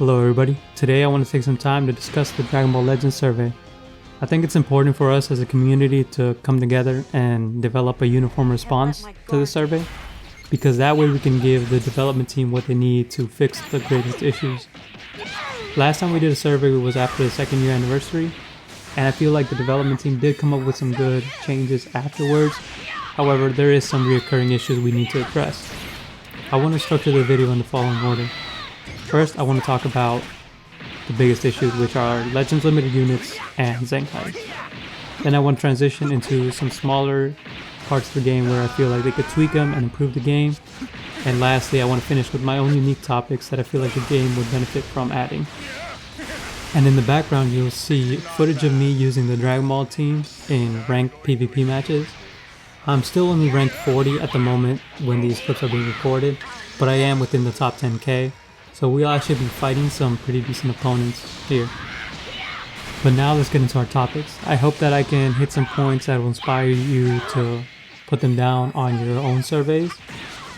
Hello everybody, today I want to take some time to discuss the Dragon Ball Legends survey. I think it's important for us as a community to come together and develop a uniform response to the survey, because that way we can give the development team what they need to fix the greatest issues. Last time we did a survey was after the 2nd year anniversary, and I feel like the development team did come up with some good changes afterwards. However, there is some recurring issues we need to address. I want to structure the video in the following order. First, I want to talk about the biggest issues, which are Legends Limited Units and Zenkai. Then I want to transition into some smaller parts of the game where I feel like they could tweak them and improve the game. And lastly, I want to finish with my own unique topics that I feel like the game would benefit from adding. And in the background, you'll see footage of me using the Dragon Ball team in ranked PvP matches. I'm still only ranked 40 at the moment when these clips are being recorded, but I am within the top 10k. So we'll actually be fighting some pretty decent opponents here. But now let's get into our topics. I hope that I can hit some points that will inspire you to put them down on your own surveys.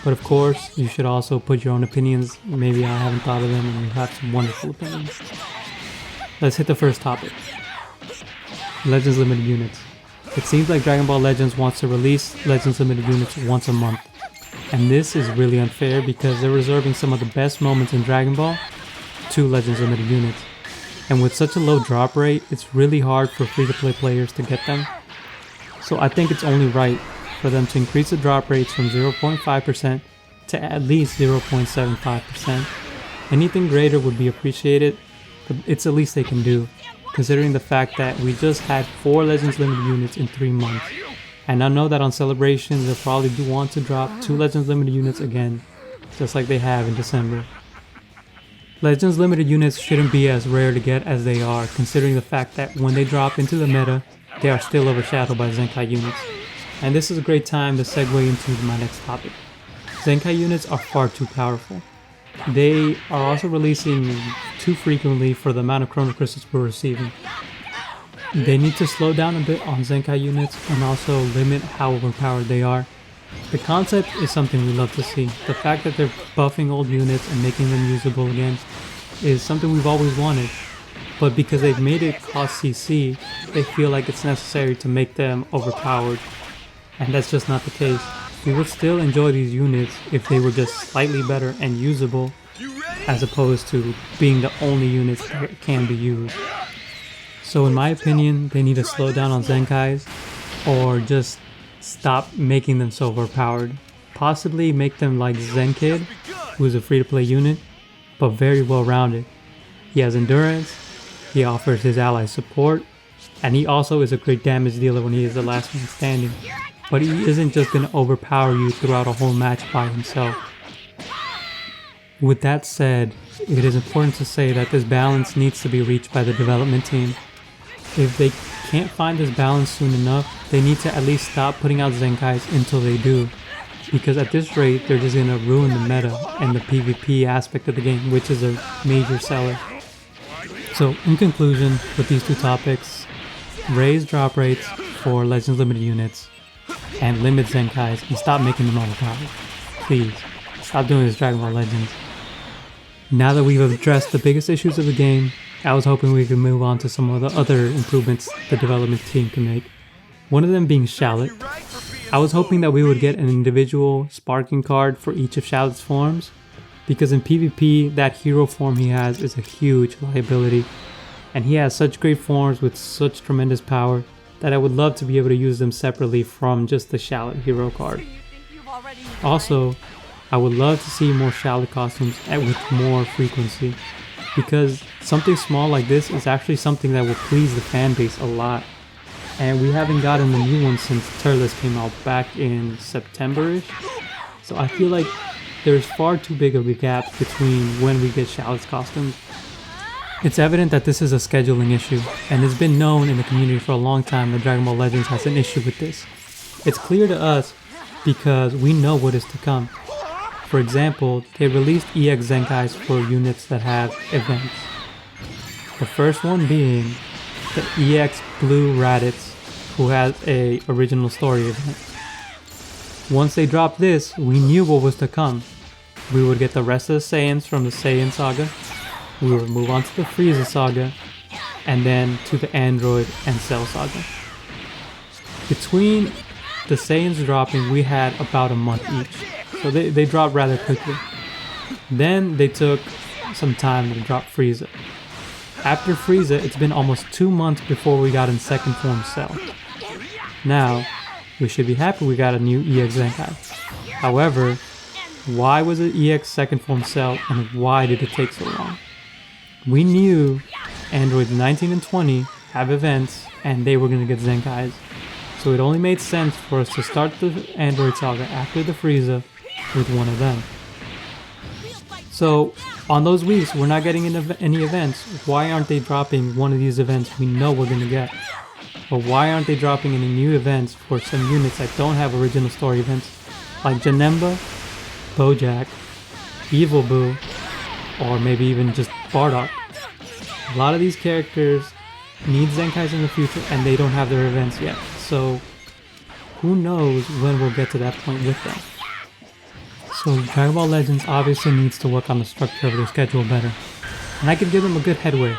But of course, you should also put your own opinions. Maybe I haven't thought of them and you have some wonderful opinions. Let's hit the first topic. Legends Limited Units. It seems like Dragon Ball Legends wants to release Legends Limited Units once a month. And this is really unfair because they're reserving some of the best moments in Dragon Ball to Legends Limited Units. And with such a low drop rate, it's really hard for free-to-play players to get them. So I think it's only right for them to increase the drop rates from 0.5% to at least 0.75%. Anything greater would be appreciated, but it's the least they can do, considering the fact that we just had 4 Legends Limited Units in 3 months. And I know that on Celebrations they'll probably do want to drop 2 Legends Limited Units again, just like they have in December. Legends Limited Units shouldn't be as rare to get as they are, considering the fact that when they drop into the meta, they are still overshadowed by Zenkai units. And this is a great time to segue into my next topic. Zenkai units are far too powerful. They are also releasing too frequently for the amount of Chrono Crystals we're receiving. They need to slow down a bit on Zenkai units and also limit how overpowered they are. The concept is something we love to see. The fact that they're buffing old units and making them usable again is something we've always wanted. But because they've made it cost CC, they feel like it's necessary to make them overpowered. And that's just not the case. We would still enjoy these units if they were just slightly better and usable, as opposed to being the only units that can be used. So in my opinion, they need to slow down on Zenkais, or just stop making them so overpowered. Possibly make them like Zenkid, who is a free-to-play unit, but very well-rounded. He has endurance, he offers his allies support, and he also is a great damage dealer when he is the last one standing. But he isn't just going to overpower you throughout a whole match by himself. With that said, it is important to say that this balance needs to be reached by the development team. If they can't find this balance soon enough, they need to at least stop putting out Zenkais until they do. Because at this rate, they're just going to ruin the meta and the PvP aspect of the game, which is a major seller. So in conclusion, with these two topics, raise drop rates for Legends Limited Units and limit Zenkais and stop making them overpowered. Please, stop doing this Dragon Ball Legends. Now that we've addressed the biggest issues of the game, I was hoping we could move on to some of the other improvements the development team can make. One of them being Shallot. I was hoping that we would get an individual sparking card for each of Shallot's forms, because in PvP, that hero form he has is a huge liability, and he has such great forms with such tremendous power that I would love to be able to use them separately from just the Shallot hero card. Also, I would love to see more Shallot costumes with more frequency, because something small like this is actually something that will please the fan base a lot. And we haven't gotten the new one since Turles came out back in September-ish. So I feel like there's far too big of a gap between when we get Shallot's costumes. It's evident that this is a scheduling issue, and it's been known in the community for a long time that Dragon Ball Legends has an issue with this. It's clear to us because we know what is to come. For example, they released EX Zenkais for units that have events. The first one being the EX Blue Raditz, who has a original story event. Once they dropped this, we knew what was to come. We would get the rest of the Saiyans from the Saiyan saga, we would move on to the Frieza saga, and then to the Android and Cell saga. Between the Saiyans dropping, we had about a month each, so they dropped rather quickly. Then they took some time to drop Frieza. After Frieza, it's been almost 2 months before we got in second form Cell. Now, we should be happy we got a new EX Zenkai. However, why was it EX second form Cell, and why did it take so long? We knew Android 19 and 20 have events and they were going to get Zenkais, so it only made sense for us to start the Android saga after the Frieza with one of them. So on those weeks we're not getting any events. Why aren't they dropping one of these events we know we're going to get? Or why aren't they dropping any new events for some units that don't have original story events, like Janemba, Bojack, Evil Boo, or maybe even just Bardock? A lot of these characters need Zenkais in the future and they don't have their events yet, so who knows when we'll get to that point with them. So Dragon Ball Legends obviously needs to work on the structure of their schedule better, and I could give them a good headway.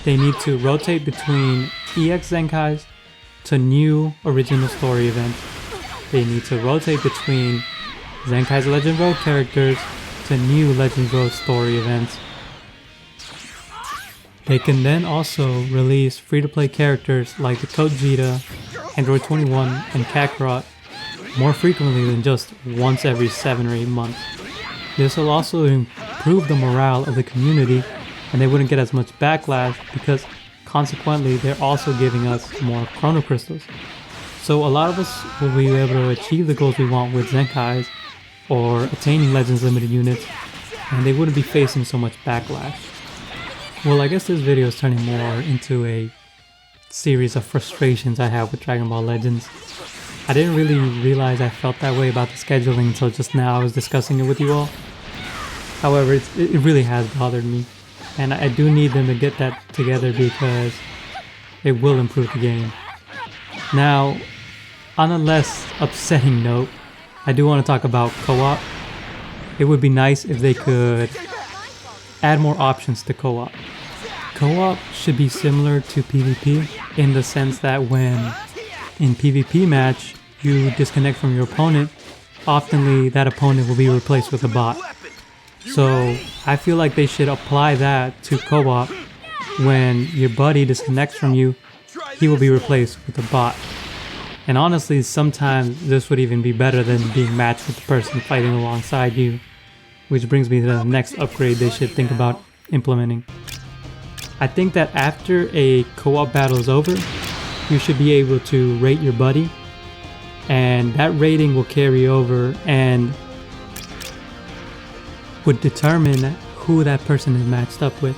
They need to rotate between EX Zenkais to new original story events. They need to rotate between Zenkai's Legend Road characters to new Legend Road story events. They can then also release free-to-play characters like the Code Vita, Android 21, and Kakarot more frequently than just once every 7 or 8 months. This will also improve the morale of the community, and they wouldn't get as much backlash because consequently they're also giving us more Chrono Crystals. So a lot of us will be able to achieve the goals we want with Zenkais or attaining Legends Limited units, and they wouldn't be facing so much backlash. Well, I guess this video is turning more into a series of frustrations I have with Dragon Ball Legends. I didn't really realize I felt that way about the scheduling until just now I was discussing it with you all. However, it really has bothered me, and I do need them to get that together because it will improve the game. Now, on a less upsetting note, I do want to talk about co-op. It would be nice if they could add more options to co-op. Co-op should be similar to PvP in the sense that when in PvP match you disconnect from your opponent, oftenly that opponent will be replaced with a bot. So I feel like they should apply that to co-op. When your buddy disconnects from you, he will be replaced with a bot. And honestly, sometimes this would even be better than being matched with the person fighting alongside you. Which brings me to the next upgrade they should think about implementing. I think that after a co-op battle is over, you should be able to rate your buddy, and that rating will carry over and would determine who that person is matched up with.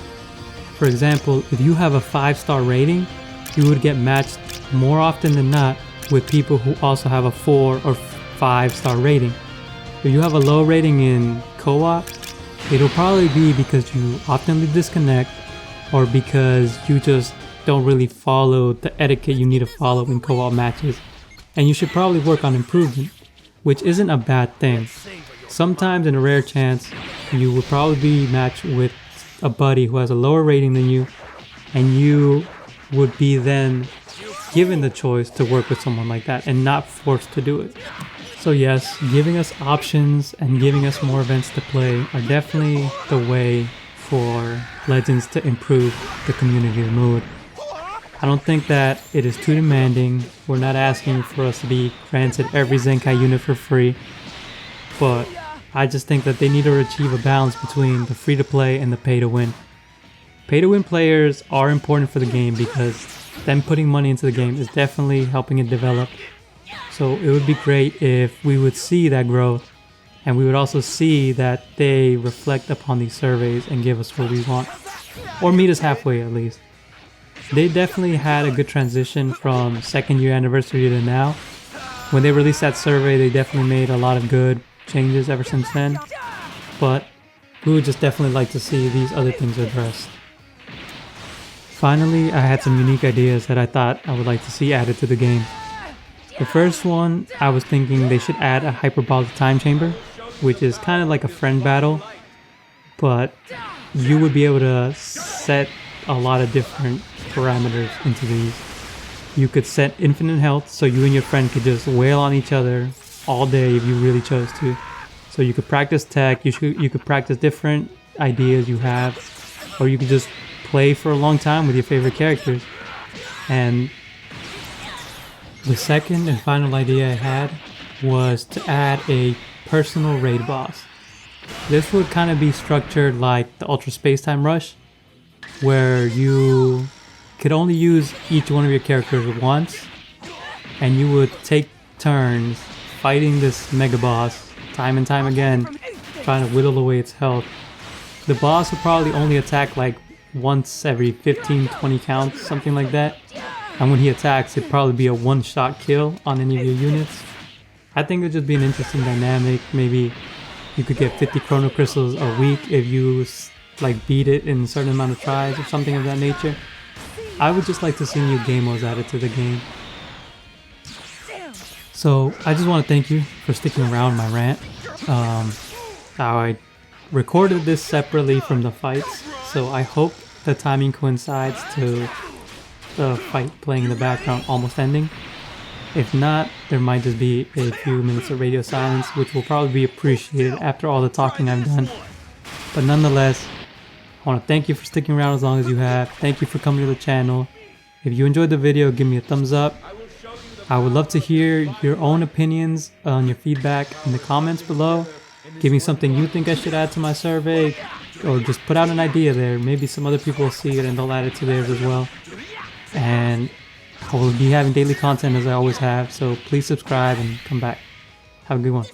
For example, if you have a 5-star rating, you would get matched more often than not with people who also have a 4 or 5-star rating. If you have a low rating in co-op, it'll probably be because you often disconnect or because you just don't really follow the etiquette you need to follow in co-op matches, and you should probably work on improvement, which isn't a bad thing. Sometimes in a rare chance, you will probably be matched with a buddy who has a lower rating than you, and you would be then given the choice to work with someone like that and not forced to do it. So yes, giving us options and giving us more events to play are definitely the way for Legends to improve the community mood. I don't think that it is too demanding. We're not asking for us to be granted every Zenkai unit for free, but I just think that they need to achieve a balance between the free-to-play and the pay-to-win. Pay-to-win players are important for the game because them putting money into the game is definitely helping it develop. So it would be great if we would see that growth, and we would also see that they reflect upon these surveys and give us what we want, or meet us halfway at least. They definitely had a good transition from 2nd year anniversary to now. When they released that survey, they definitely made a lot of good changes ever since then, but we would just definitely like to see these other things addressed. Finally, I had some unique ideas that I thought I would like to see added to the game. The first one, I was thinking they should add a hyperbolic time chamber, which is kind of like a friend battle, but you would be able to set a lot of different parameters into these. You could set infinite health, so you and your friend could just wail on each other all day if you really chose to. So you could practice tech, you could practice different ideas you have, or you could just play for a long time with your favorite characters. And the second and final idea I had was to add a personal raid boss. This would kind of be structured like the Ultra Spacetime Rush, where you could only use each one of your characters once, and you would take turns fighting this mega boss time and time again, trying to whittle away its health. The boss would probably only attack like once every 15-20 counts, something like that. And when he attacks, it'd probably be a one-shot kill on any of your units. I think it would just be an interesting dynamic. Maybe you could get 50 Chrono Crystals a week if you like beat it in a certain amount of tries or something of that nature. I would just like to see new game modes added to the game. So I just want to thank you for sticking around my rant. I recorded this separately from the fights, so I hope the timing coincides to the fight playing in the background almost ending. If not, there might just be a few minutes of radio silence, which will probably be appreciated after all the talking I've done. But nonetheless, I want to thank you for sticking around as long as you have. Thank you for coming to the channel. If you enjoyed the video, give me a thumbs up. I would love to hear your own opinions on your feedback in the comments below. Give me something you think I should add to my survey, or just put out an idea there. Maybe some other people will see it and they'll add it to theirs as well. And I will be having daily content as I always have, so please subscribe and come back. Have a good one.